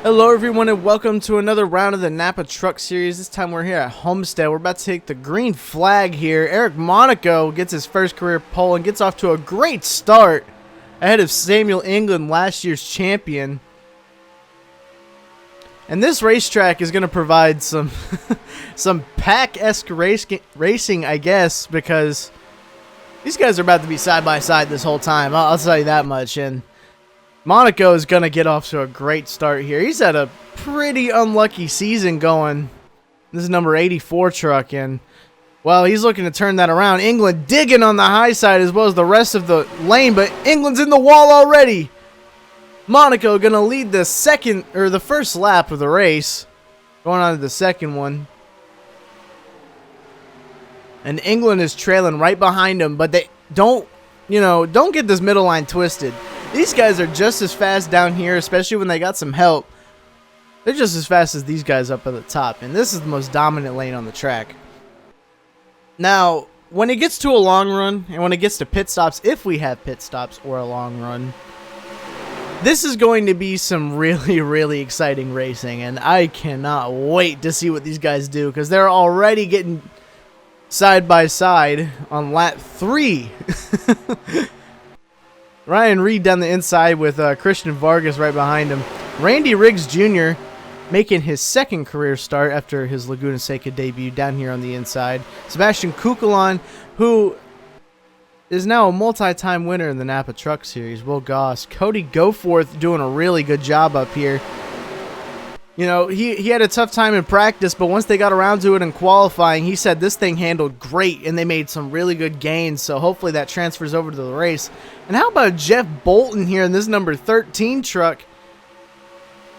Hello everyone and welcome to another round of the NAPA Truck Series. This time we're here at Homestead. We're about to take the green flag here. Eric Monaco gets his first career pole and gets off to a great start ahead of Samuel England, last year's champion. And this racetrack is going to provide some some pack-esque racing, I guess, because these guys are about to be side by side this whole time. I'll tell you that much. And Monaco is going to get off to a great start here. He's had a pretty unlucky season going. This is number 84 truck, and, well, he's looking to turn that around. England digging on the high side as well as the rest of the lane, but England's in the wall already. Monaco going to lead the first lap of the race, going on to the second one. And England is trailing right behind him, but they don't get this middle line twisted. These guys are just as fast down here, especially when they got some help. They're just as fast as these guys up at the top, and this is the most dominant lane on the track. Now, when it gets to a long run, and when it gets to pit stops, if we have pit stops or a long run, this is going to be some really, really exciting racing, and I cannot wait to see what these guys do, because they're already getting side by side on lap 3. Ryan Reed down the inside with Christian Vargas right behind him. Randy Riggs Jr. making his second career start after his Laguna Seca debut down here on the inside. Sebastian Kukulon, who is now a multi-time winner in the NAPA Truck Series. Will Goss. Cody Goforth doing a really good job up here. You know, he had a tough time in practice, but once they got around to it in qualifying, he said this thing handled great, and they made some really good gains, so hopefully that transfers over to the race. And how about Jeff Bolton here in this number 13 truck,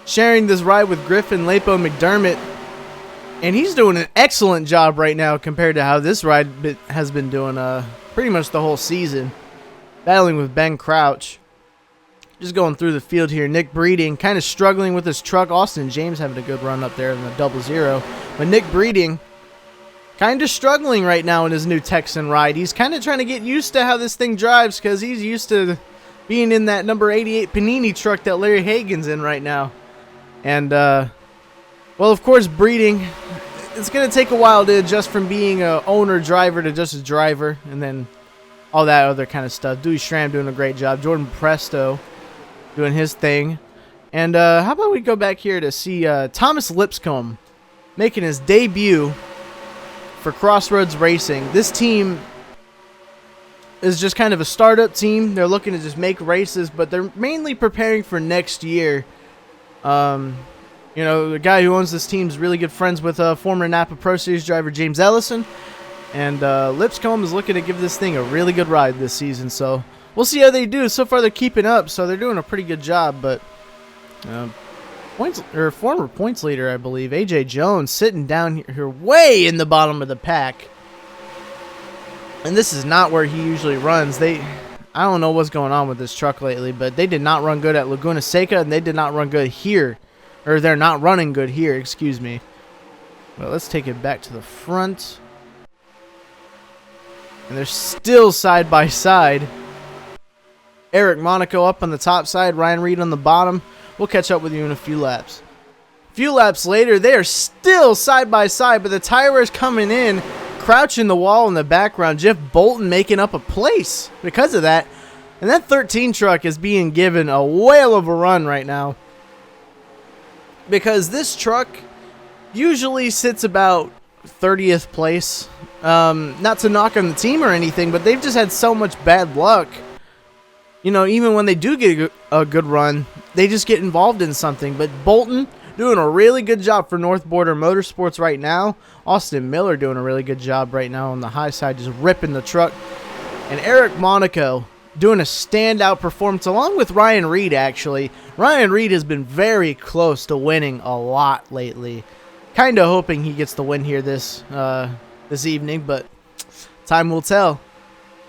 sharing this ride with Griffin Lapo McDermott, and he's doing an excellent job right now compared to how this ride has been doing pretty much the whole season, battling with Ben Crouch. Just going through the field here. Nick Breeding kind of struggling with his truck. Austin James having a good run up there in the 00. But Nick Breeding kind of struggling right now in his new Texan ride. He's kind of trying to get used to how this thing drives because he's used to being in that number 88 Panini truck that Larry Hagan's in right now. And, well, of course, Breeding, it's going to take a while to adjust from being a owner-driver to just a driver. And then all that other kind of stuff. Dewey Schramm doing a great job. Jordan Presto doing his thing. And how about we go back here to see Thomas Lipscomb making his debut for Crossroads Racing. This team is just kind of a startup team. They're looking to just make races, but they're mainly preparing for next year. You know, the guy who owns this team is really good friends with former NAPA Pro Series driver James Ellison. And Lipscomb is looking to give this thing a really good ride this season, so we'll see how they do. So far, they're keeping up, so they're doing a pretty good job. But former points leader, I believe, AJ Jones, sitting down here way in the bottom of the pack. And this is not where he usually runs. I don't know what's going on with this truck lately, but they did not run good at Laguna Seca, and they did not run good here. Or they're not running good here, excuse me. Well, let's take it back to the front. And they're still side by side. Eric Monaco up on the top side, Ryan Reed on the bottom. We'll catch up with you in a few laps. A few laps later, they are still side by side, but the tire wear's coming in, crouching the wall in the background. Jeff Bolton making up a place because of that. And that 13 truck is being given a whale of a run right now, because this truck usually sits about 30th place. Not to knock on the team or anything, but they've just had so much bad luck. You know, even when they do get a good run, they just get involved in something. But Bolton doing a really good job for North Border Motorsports right now. Austin Miller doing a really good job right now on the high side, just ripping the truck. And Eric Monaco doing a standout performance along with Ryan Reed, actually. Ryan Reed has been very close to winning a lot lately. Kind of hoping he gets the win here this evening, but time will tell.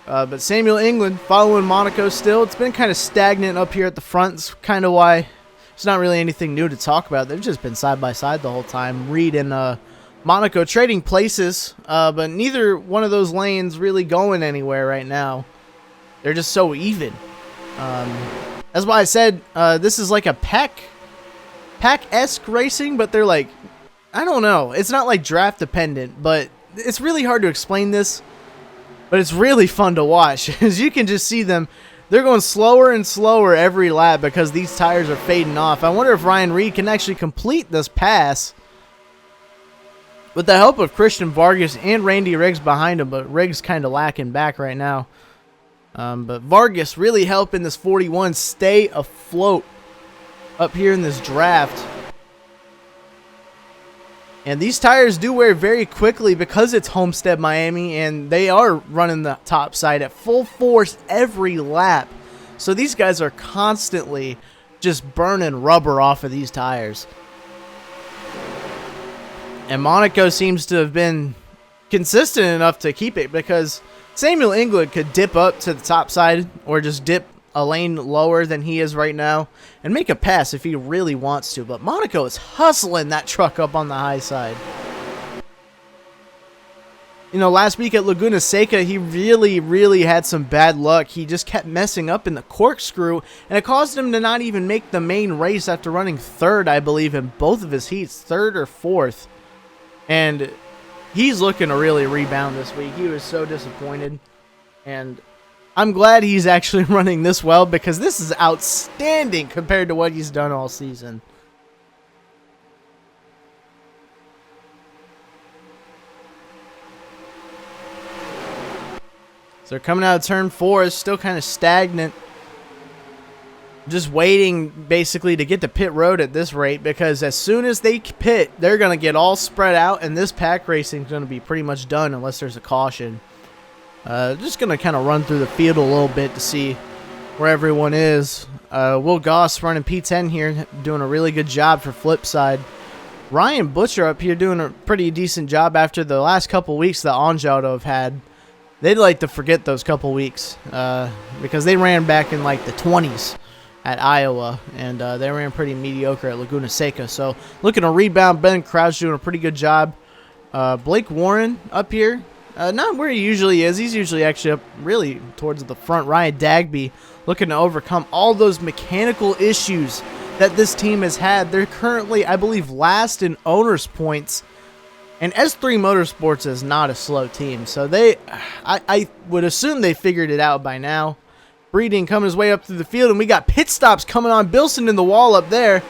But Samuel England following Monaco still. It's been kind of stagnant up here at the front. It's kind of why it's not really anything new to talk about. They've just been side by side the whole time. Reed and Monaco trading places, but neither one of those lanes really going anywhere right now. They're just so even. That's why I said this is like a pack pack-esque racing, but they're like, I don't know. It's not like draft dependent, but it's really hard to explain this. But it's really fun to watch. As you can just see them, they're going slower and slower every lap because these tires are fading off. I wonder if Ryan Reed can actually complete this pass with the help of Christian Vargas and Randy Riggs behind him, but Riggs kind of lacking back right now. But Vargas really helping this 41 stay afloat up here in this draft. And these tires do wear very quickly because it's Homestead Miami, and they are running the top side at full force every lap. So these guys are constantly just burning rubber off of these tires. And Monaco seems to have been consistent enough to keep it, because Samuel England could dip up to the top side or just dip a lane lower than he is right now and make a pass if he really wants to. But Monaco is hustling that truck up on the high side. You know, last week at Laguna Seca, he really had some bad luck. He just kept messing up in the corkscrew, and it caused him to not even make the main race after running third, I believe, in both of his heats, third or fourth. And he's looking to really rebound this week. He was so disappointed. And I'm glad he's actually running this well, because this is outstanding compared to what he's done all season. So they're coming out of turn 4. It's still kind of stagnant. Just waiting basically to get to pit road at this rate, because as soon as they pit, they're going to get all spread out, and this pack racing is going to be pretty much done unless there's a caution. Just going to kind of run through the field a little bit to see where everyone is. Will Goss running P10 here, doing a really good job for Flipside. Ryan Butcher up here doing a pretty decent job after the last couple weeks that Anjaldo have had. They'd like to forget those couple weeks because they ran back in like the 20s at Iowa, and they ran pretty mediocre at Laguna Seca. So looking to rebound. Ben Crouch doing a pretty good job. Blake Warren up here. Not where he usually is. He's usually actually up really towards the front. Ryan Dagby looking to overcome all those mechanical issues that this team has had. They're currently, I believe, last in owners' points. And S3 Motorsports is not a slow team. So I would assume they figured it out by now. Breeding coming his way up through the field, and we got pit stops coming on. Bilson in the wall up there.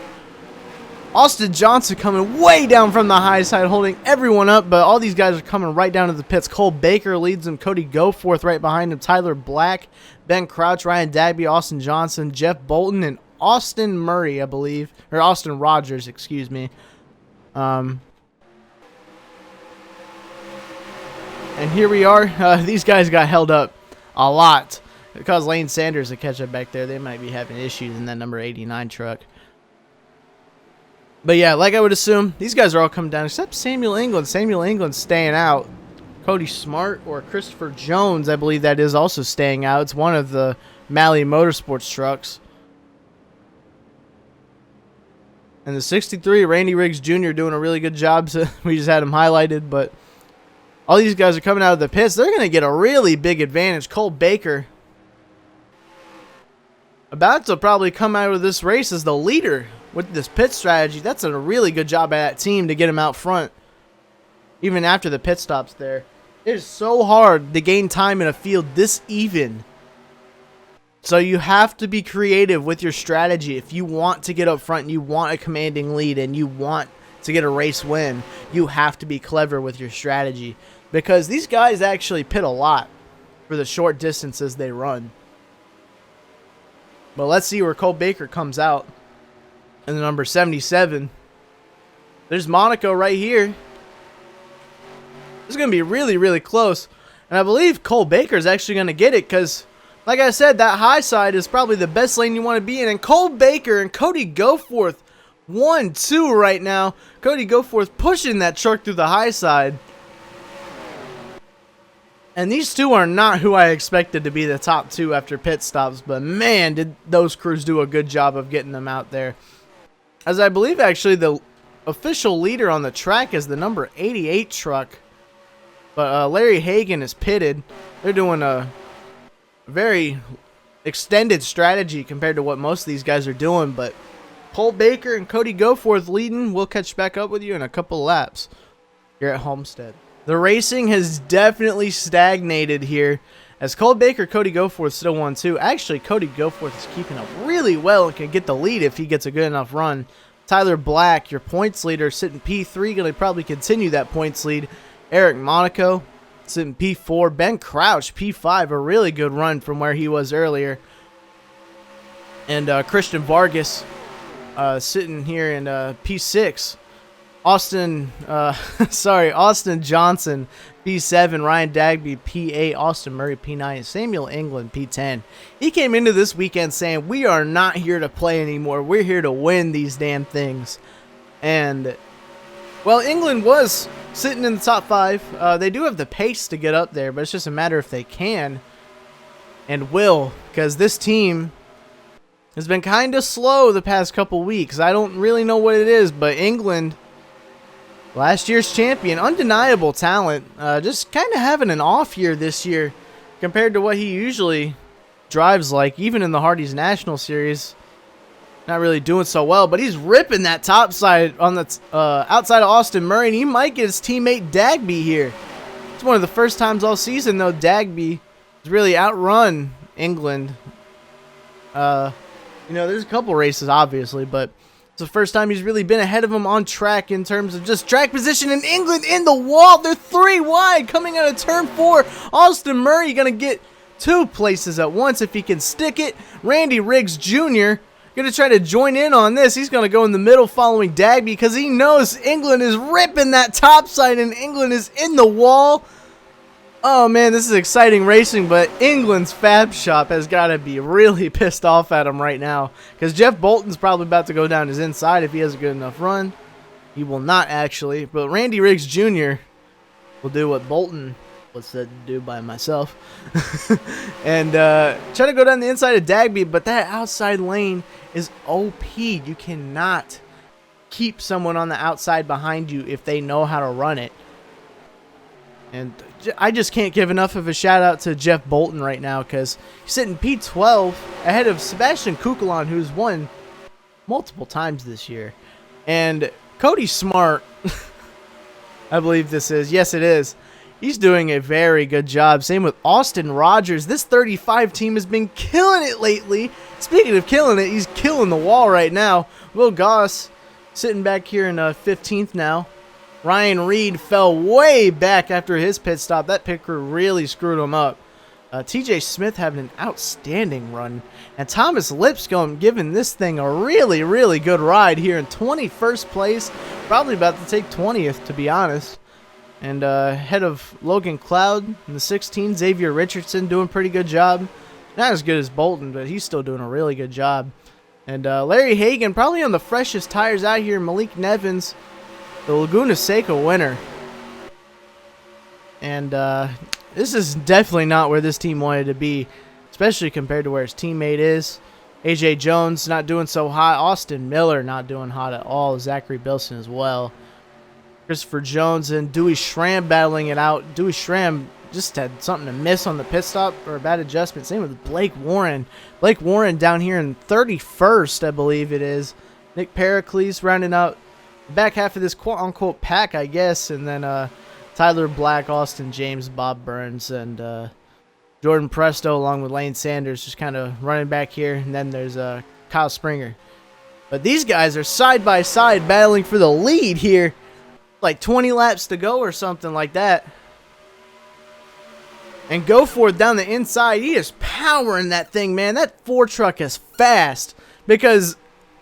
Austin Johnson coming way down from the high side, holding everyone up, but all these guys are coming right down to the pits. Cole Baker leads him. Cody Goforth right behind him. Tyler Black, Ben Crouch, Ryan Dagby, Austin Johnson, Jeff Bolton, and Austin Murray, I believe. Or Austin Rogers, excuse me. And here we are. These guys got held up a lot. It caused Lane Sanders to catch up back there. They might be having issues in that number 89 truck. But yeah, like I would assume, these guys are all coming down except Samuel England. Samuel England's staying out. Cody Smart or Christopher Jones, I believe that is also staying out. It's one of the Malley Motorsports trucks. And the 63, Randy Riggs Jr. doing a really good job. So we just had him highlighted, but all these guys are coming out of the pits. They're going to get a really big advantage. Cole Baker about to probably come out of this race as the leader with this pit strategy. That's a really good job by that team to get him out front, even after the pit stops there. It is so hard to gain time in a field this even. So you have to be creative with your strategy. If you want to get up front and you want a commanding lead and you want to get a race win, you have to be clever with your strategy, because these guys actually pit a lot for the short distances they run. But let's see where Cole Baker comes out in the number 77. There's Monaco right here. This is going to be really close. And I believe Cole Baker is actually going to get it, because, like I said, that high side is probably the best lane you want to be in. And Cole Baker and Cody Goforth 1-2 right now. Cody Goforth pushing that truck through the high side. And these two are not who I expected to be the top two after pit stops. But man, did those crews do a good job of getting them out there. As I believe actually the official leader on the track is the number 88 truck. But Larry Hagan is pitted. They're doing a very extended strategy compared to what most of these guys are doing. But Cole Baker and Cody Goforth leading. We'll catch back up with you in a couple of laps here at Homestead. The racing has definitely stagnated here as Cole Baker, Cody Goforth still 1-2. Actually, Cody Goforth is keeping up really well and can get the lead if he gets a good enough run. Tyler Black, your points leader, sitting P3, going to probably continue that points lead. Eric Monaco sitting P4. Ben Crouch, P5, a really good run from where he was earlier. And Christian Vargas sitting here in P6. Austin Johnson, P7. Ryan Dagby, P8. Austin Murray, P9. Samuel England, P10. He came into this weekend saying, we are not here to play anymore. We're here to win these damn things. And, well, England was sitting in the top 5. They do have the pace to get up there, but it's just a matter if they can and will, because this team has been kind of slow the past couple weeks. I don't really know what it is, but England, last year's champion, undeniable talent, just kind of having an off year this year compared to what he usually drives like, even in the Hardy's National Series. Not really doing so well, but he's ripping that top side on the outside of Austin Murray, and he might get his teammate Dagby here. It's one of the first times all season, though, Dagby has really outrun England. You know, there's a couple races, obviously, but it's the first time he's really been ahead of him on track in terms of just track position. In England in the wall, they're 3 wide coming out of turn 4. Austin Murray going to get 2 places at once if he can stick it. Randy Riggs Jr. going to try to join in on this. He's going to go in the middle following Dagby because he knows England is ripping that top side and England is in the wall. Oh, man, this is exciting racing, but England's Fab Shop has got to be really pissed off at him right now because Jeff Bolton's probably about to go down his inside if he has a good enough run. He will not, actually, but Randy Riggs Jr. will do what Bolton was said to do by myself and try to go down the inside of Dagby, but that outside lane is OP. You cannot keep someone on the outside behind you if they know how to run it. And I just can't give enough of a shout out to Jeff Bolton right now because he's sitting P12 ahead of Sebastian Kukulon, who's won multiple times this year. And Cody Smart, I believe this is. Yes, it is. He's doing a very good job. Same with Austin Rogers. This 35 team has been killing it lately. Speaking of killing it, he's killing the wall right now. Will Goss sitting back here in 15th now. Ryan Reed fell way back after his pit stop. That pit crew really screwed him up. TJ Smith having an outstanding run. And Thomas Lipscomb giving this thing a really, really good ride here in 21st place. Probably about to take 20th, to be honest. And ahead of Logan Cloud in the 16, Xavier Richardson doing a pretty good job. Not as good as Bolton, but he's still doing a really good job. And Larry Hagan probably on the freshest tires out here. Malik Nevins, the Laguna Seca winner. And this is definitely not where this team wanted to be, especially compared to where his teammate is. AJ Jones not doing so hot. Austin Miller not doing hot at all. Zachary Bilson as well. Christopher Jones and Dewey Schramm battling it out. Dewey Schramm just had something to miss on the pit stop or a bad adjustment. Same with Blake Warren. Blake Warren down here in 31st, I believe it is. Nick Pericles rounding out the back half of this quote-unquote pack, I guess. And then Tyler Black, Austin James, Bob Burns, and Jordan Presto along with Lane Sanders just kind of running back here. And then there's Kyle Springer. But these guys are side by side battling for the lead here. Like 20 laps to go or something like that. And Goforth down the inside. He is powering that thing, man. That 4 truck is fast. Because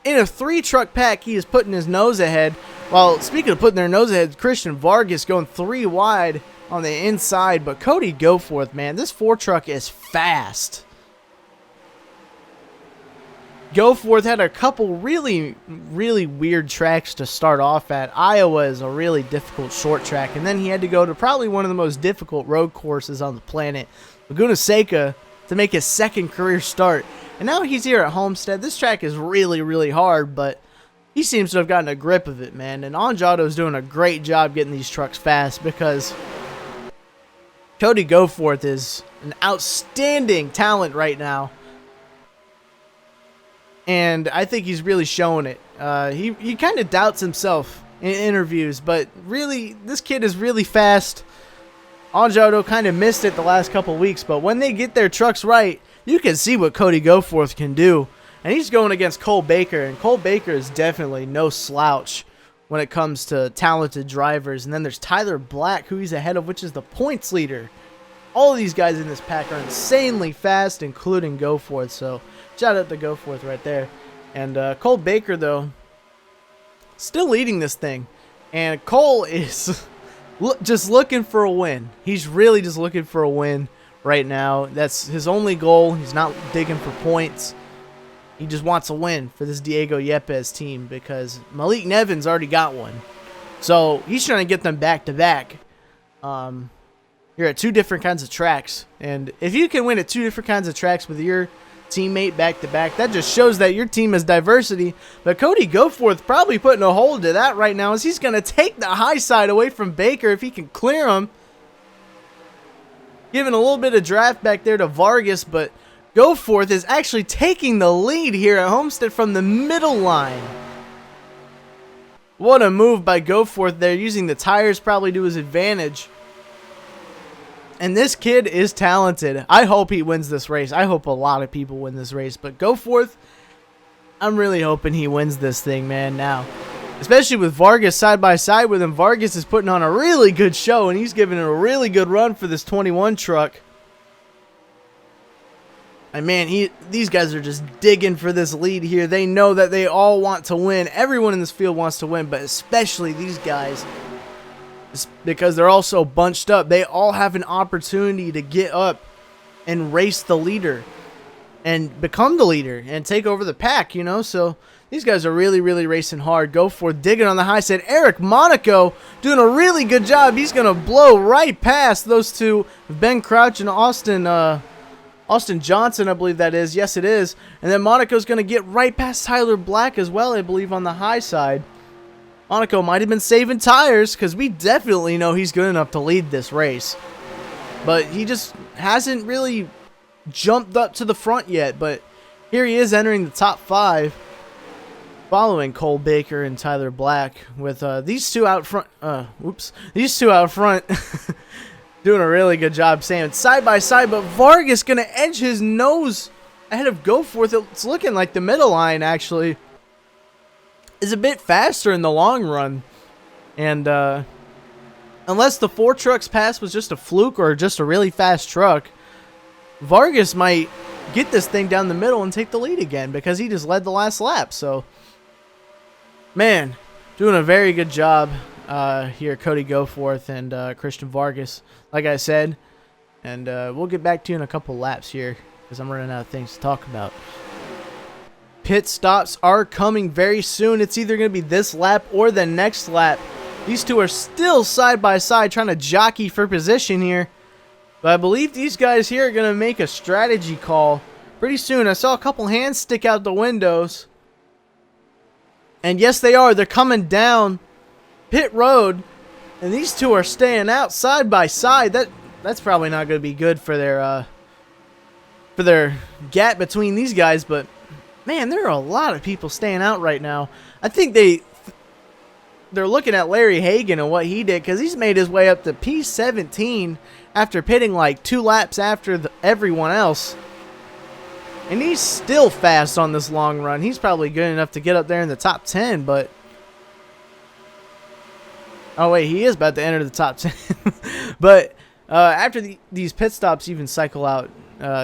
in a 3 truck pack, he is putting his nose ahead. Well, speaking of putting their nose ahead, Christian Vargas going 3 wide on the inside. But Cody Goforth, man, this 4 truck is fast. Goforth had a couple really, really weird tracks to start off at. Iowa is a really difficult short track, and then he had to go to probably one of the most difficult road courses on the planet, Laguna Seca, to make his 2nd career start. And now he's here at Homestead. This track is really, really hard, but he seems to have gotten a grip of it, man. And Anjato's doing a great job getting these trucks fast because Cody Goforth is an outstanding talent right now. and I think he's really showing it. He kind of doubts himself in interviews, but really, this kid is really fast. Anjardo kind of missed it the last couple weeks, but when they get their trucks right, you can see what Cody Goforth can do. And he's going against Cole Baker, and Cole Baker is definitely no slouch when it comes to talented drivers. And then there's Tyler Black, who he's ahead of, which is the points leader. All of these guys in this pack are insanely fast, including Goforth, so shout out to Goforth right there. And Cole Baker, though, still leading this thing. And Cole is just looking for a win. He's really just looking for a win right now. That's his only goal. He's not digging for points. He just wants a win for this Diego Yepes team because Malik Nevin's already got one. So he's trying to get them back-to-back. You're at two different kinds of tracks. And if you can win at two different kinds of tracks with your teammate back-to-back, that just shows that your team has diversity. But Cody Goforth probably putting a hold to that right now as he's going to take the high side away from Baker if he can clear him. Giving a little bit of draft back there to Vargas, but Goforth is actually taking the lead here at Homestead from the middle line. What a move by Goforth there, using the tires probably to his advantage. And this kid is talented. I hope he wins this race. I hope a lot of people win this race. But Goforth, I'm really hoping he wins this thing, man, now. Especially with Vargas side by side with him. Vargas is putting on a really good show, and he's giving it a really good run for this 21 truck. And man, these guys are just digging for this lead here. They know that they all want to win. Everyone in this field wants to win, but especially these guys, because they're all so bunched up. They all have an opportunity to get up and race the leader and become the leader and take over the pack, you know. So these guys are really, really racing hard. Goforth digging on the high side. Eric Monaco doing a really good job. He's going to blow right past those two, Ben Crouch and Austin Johnson, I believe that is. Yes, it is. And then Monaco's going to get right past Tyler Black as well, I believe, on the high side. Monaco might have been saving tires because we definitely know he's good enough to lead this race. But he just hasn't really jumped up to the front yet. But here he is entering the top 5, following Cole Baker and Tyler Black with these two out front. These two out front doing a really good job staying side by side. But Vargas going to edge his nose ahead of Goforth. It's looking like the middle line actually is a bit faster in the long run. And unless the 4 trucks pass was just a fluke or just a really fast truck, Vargas might get this thing down the middle and take the lead again because he just led the last lap. So, man, doing a very good job here, Cody Goforth and Christian Vargas, like I said. And we'll get back to you in a couple laps here because I'm running out of things to talk about. Pit stops are coming very soon. It's either going to be this lap or the next lap. These two are still side by side trying to jockey for position here. But I believe these guys here are going to make a strategy call pretty soon. I saw a couple hands stick out the windows. And yes, they are. They're coming down pit road. And these two are staying out side by side. That's probably not going to be good for their gap between these guys. But man, there are a lot of people staying out right now. I think they're looking at Larry Hagan and what he did, because he's made his way up to P17 after pitting like 2 laps after everyone else. And he's still fast on this long run. He's probably good enough to get up there in the top 10, but oh wait, he is about to enter the top 10. But after these pit stops even cycle out,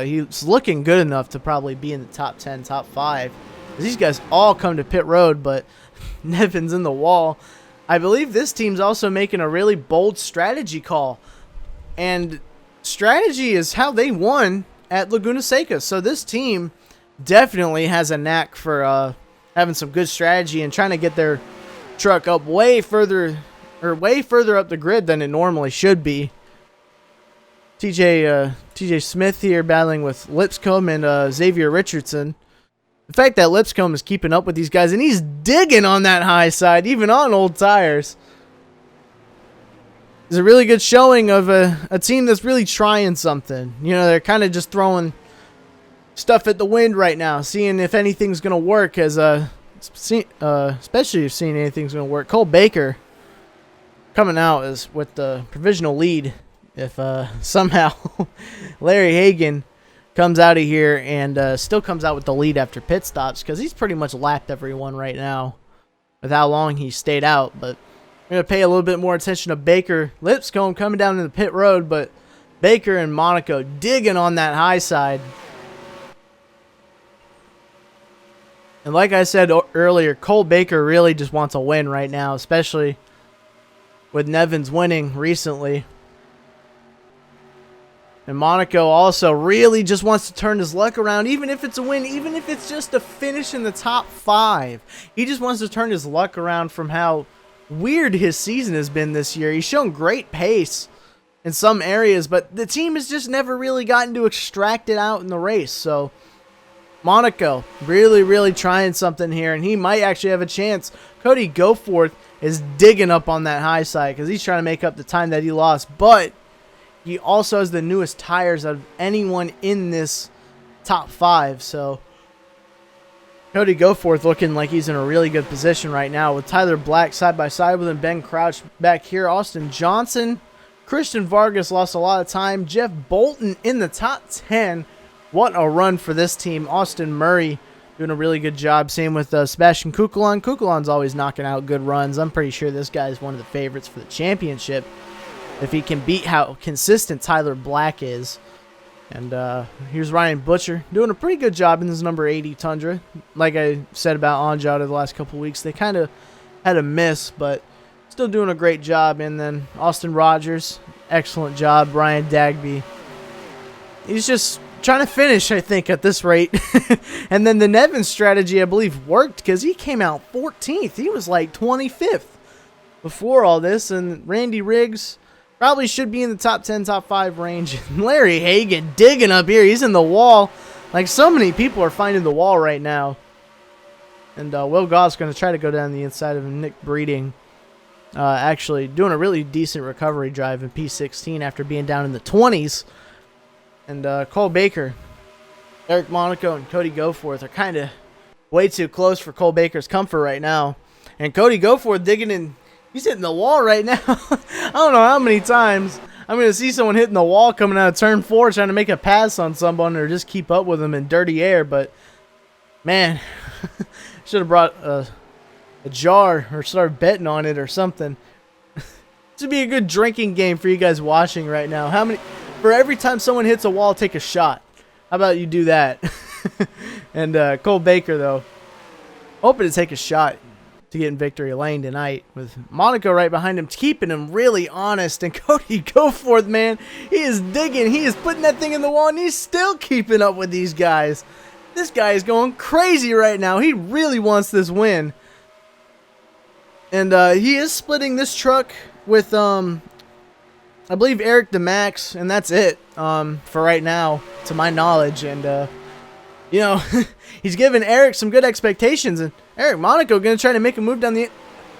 he's looking good enough to probably be in the top 10, top 5. These guys all come to pit road, but Nevin's in the wall. I believe this team's also making a really bold strategy call. And strategy is how they won at Laguna Seca. So this team definitely has a knack for having some good strategy and trying to get their truck up way further up the grid than it normally should be. TJ Smith here battling with Lipscomb and Xavier Richardson. The fact that Lipscomb is keeping up with these guys, and he's digging on that high side, even on old tires, is a really good showing of a team that's really trying something. You know, they're kind of just throwing stuff at the wind right now, seeing if anything's going to work, as especially if seeing anything's going to work. Cole Baker coming out is with the provisional lead. If somehow Larry Hagan comes out of here and still comes out with the lead after pit stops, because he's pretty much lapped everyone right now with how long he stayed out. But we're going to pay a little bit more attention to Baker. Lipscomb coming down to the pit road, but Baker and Monaco digging on that high side. And like I said earlier, Cole Baker really just wants a win right now, especially with Nevins winning recently. And Monaco also really just wants to turn his luck around, even if it's a win, even if it's just a finish in the top 5. He just wants to turn his luck around from how weird his season has been this year. He's shown great pace in some areas, but the team has just never really gotten to extract it out in the race. So Monaco really trying something here, and he might actually have a chance. Cody Goforth is digging up on that high side because he's trying to make up the time that he lost, but he also has the newest tires out of anyone in this top 5. So Cody Goforth looking like he's in a really good position right now, with Tyler Black side by side with him, Ben Crouch back here, Austin Johnson, Christian Vargas lost a lot of time, Jeff Bolton in the top 10. What a run for this team. Austin Murray doing a really good job. Same with Sebastian Kukulon. Kukulon's always knocking out good runs. I'm pretty sure this guy is one of the favorites for the championship, if he can beat how consistent Tyler Black is. And here's Ryan Butcher doing a pretty good job in this number 80 Tundra. Like I said about Anjada the last couple weeks, they kind of had a miss, but still doing a great job. And then Austin Rogers, excellent job. Ryan Dagby, he's just trying to finish, I think, at this rate. And then the Nevins strategy, I believe, worked, because he came out 14th. He was like 25th before all this. And Randy Riggs probably should be in the top 10, top 5 range. Larry Hagan digging up here. He's in the wall. Like, so many people are finding the wall right now. And Will Goss going to try to go down the inside of him. Nick Breeding actually doing a really decent recovery drive in P16 after being down in the 20s. And Cole Baker, Eric Monaco, and Cody Goforth are kind of way too close for Cole Baker's comfort right now. And Cody Goforth digging in. He's hitting the wall right now. I don't know how many times I'm going to see someone hitting the wall coming out of turn 4 trying to make a pass on someone or just keep up with them in dirty air. But, man, should have brought a jar or started betting on it or something. This would be a good drinking game for you guys watching right now. How many? For every time someone hits a wall, take a shot. How about you do that? And Cole Baker, though, hoping to take a shot to get in victory lane tonight, with Monaco right behind him, keeping him really honest. And Cody Goforth, man, he is digging. He is putting that thing in the wall, and he's still keeping up with these guys. This guy is going crazy right now. He really wants this win. And he is splitting this truck with, I believe, Eric DeMax, and that's it for right now, to my knowledge. And, you know, he's giving Eric some good expectations, and Eric Monaco going to try to make a move down the...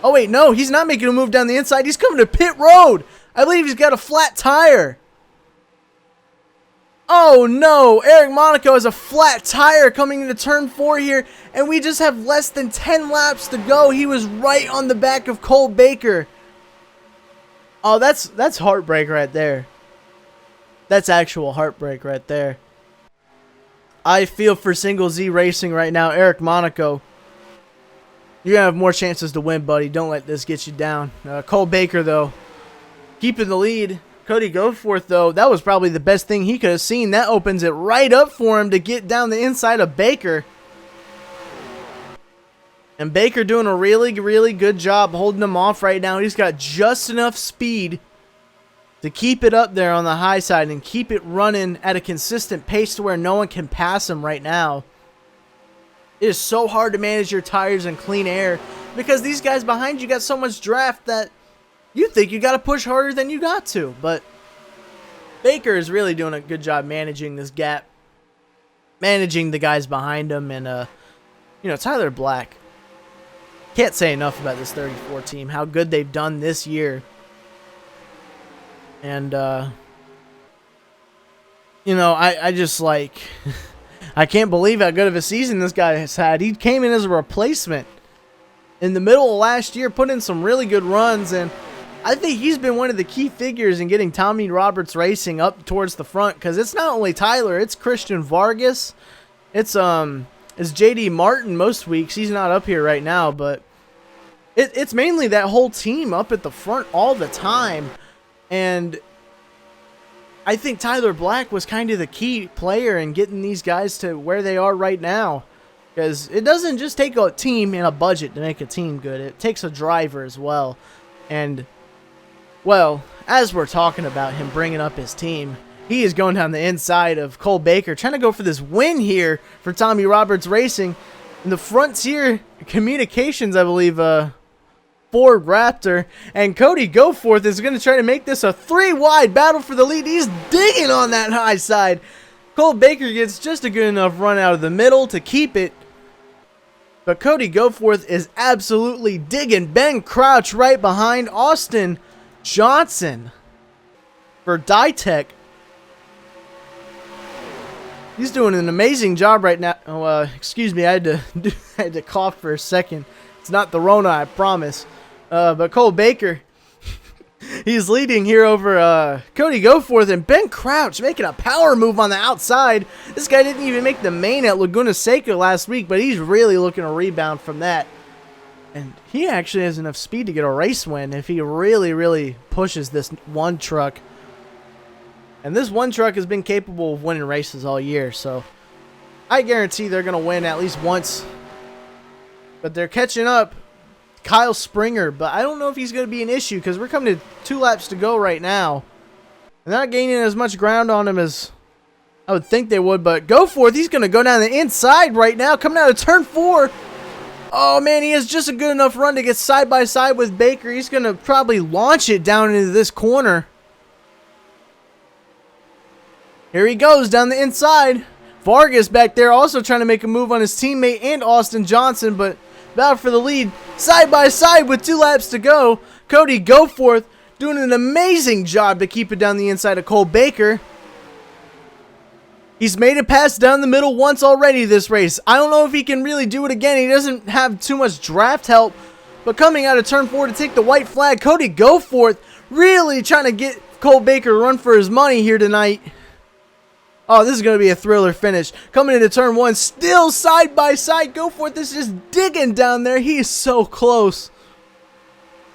Oh, wait, no, he's not making a move down the inside. He's coming to pit road. I believe he's got a flat tire. Oh, no, Eric Monaco has a flat tire coming into turn 4 here, and we just have less than 10 laps to go. He was right on the back of Cole Baker. Oh, that's heartbreak right there. That's actual heartbreak right there. I feel for Single Z Racing right now. Eric Monaco, you're going to have more chances to win, buddy. Don't let this get you down. Cole Baker, though, keeping the lead. Cody Goforth, though, that was probably the best thing he could have seen. That opens it right up for him to get down the inside of Baker. And Baker doing a really good job holding him off right now. He's got just enough speed to keep it up there on the high side and keep it running at a consistent pace to where no one can pass him right now. It is so hard to manage your tires in clean air because these guys behind you got so much draft that you think you got to push harder than you got to. But Baker is really doing a good job managing this gap, managing the guys behind him. And, you know, Tyler Black, can't say enough about this 34 team, how good they've done this year. And, you know, I just like, I can't believe how good of a season this guy has had. He came in as a replacement in the middle of last year, put in some really good runs, and I think he's been one of the key figures in getting Tommy Roberts Racing up towards the front, because it's not only Tyler, it's Christian Vargas, it's JD Martin most weeks. He's not up here right now, but it's mainly that whole team up at the front all the time. And I think Tyler Black was kind of the key player in getting these guys to where they are right now. Because it doesn't just take a team and a budget to make a team good. It takes a driver as well. And, well, as we're talking about him bringing up his team, he is going down the inside of Cole Baker, trying to go for this win here for Tommy Roberts Racing. In the Frontier Communications, I believe, Ford Raptor. And Cody Goforth is going to try to make this a 3-wide battle for the lead. He's digging on that high side. Cole Baker gets just a good enough run out of the middle to keep it. But Cody Goforth is absolutely digging. Ben Crouch right behind Austin Johnson for Ditech. He's doing an amazing job right now. Oh, excuse me, I had to cough for a second. It's not the Rona, I promise. But Cole Baker, he's leading here over Cody Goforth, and Ben Crouch making a power move on the outside. This guy didn't even make the main at Laguna Seca last week, but he's really looking to rebound from that. And he actually has enough speed to get a race win if he really, really pushes this one truck. And this one truck has been capable of winning races all year, so I guarantee they're going to win at least once. But they're catching up. Kyle Springer, but I don't know if he's going to be an issue because we're coming to 2 laps to go right now. And they're not gaining as much ground on him as I would think they would, but Goforth, he's going to go down the inside right now, coming out of turn 4. Oh, man, he has just a good enough run to get side by side with Baker. He's going to probably launch it down into this corner. Here he goes down the inside. Vargas back there also trying to make a move on his teammate and Austin Johnson, but battle for the lead side by side with 2 laps to go. Cody Goforth doing an amazing job to keep it down the inside of Cole Baker. He's made it past down the middle once already this race. I don't know if he can really do it again. He doesn't have too much draft help, but coming out of turn 4 to take the white flag, Cody Goforth really trying to get Cole Baker to run for his money here tonight. Oh, this is going to be a thriller finish. Coming into turn 1, still side by side. Goforth is just digging down there. He is so close.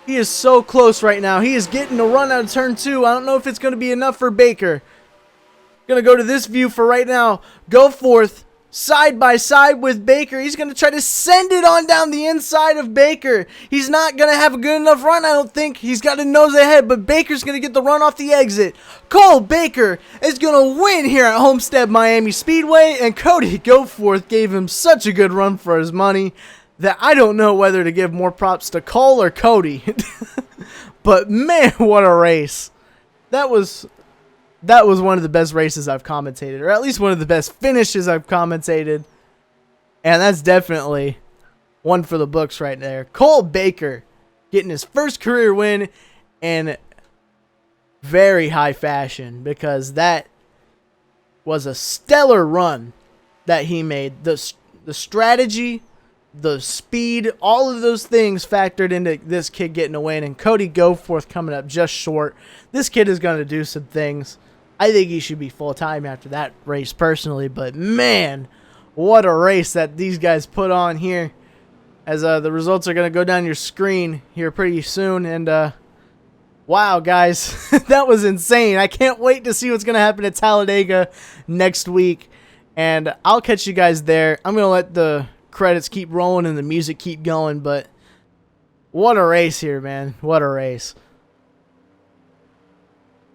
He is so close right now. He is getting a run out of turn 2. I don't know if it's going to be enough for Baker. Going to go to this view for right now. Goforth side by side with Baker. He's going to try to send it on down the inside of Baker. He's not going to have a good enough run, I don't think. He's got a nose ahead, but Baker's going to get the run off the exit. Cole Baker is going to win here at Homestead Miami Speedway, and Cody Goforth gave him such a good run for his money that I don't know whether to give more props to Cole or Cody. But man, what a race. That was one of the best races I've commentated, or at least one of the best finishes I've commentated. And that's definitely one for the books right there. Cole Baker getting his first career win in very high fashion, because that was a stellar run that he made. The strategy, the speed, all of those things factored into this kid getting a win, and Cody Goforth coming up just short. This kid is going to do some things. I think he should be full-time after that race personally, but man, what a race that these guys put on here. As the results are going to go down your screen here pretty soon, and wow, guys, that was insane. I can't wait to see what's going to happen at Talladega next week, and I'll catch you guys there. I'm going to let the credits keep rolling and the music keep going, but what a race here, man. What a race.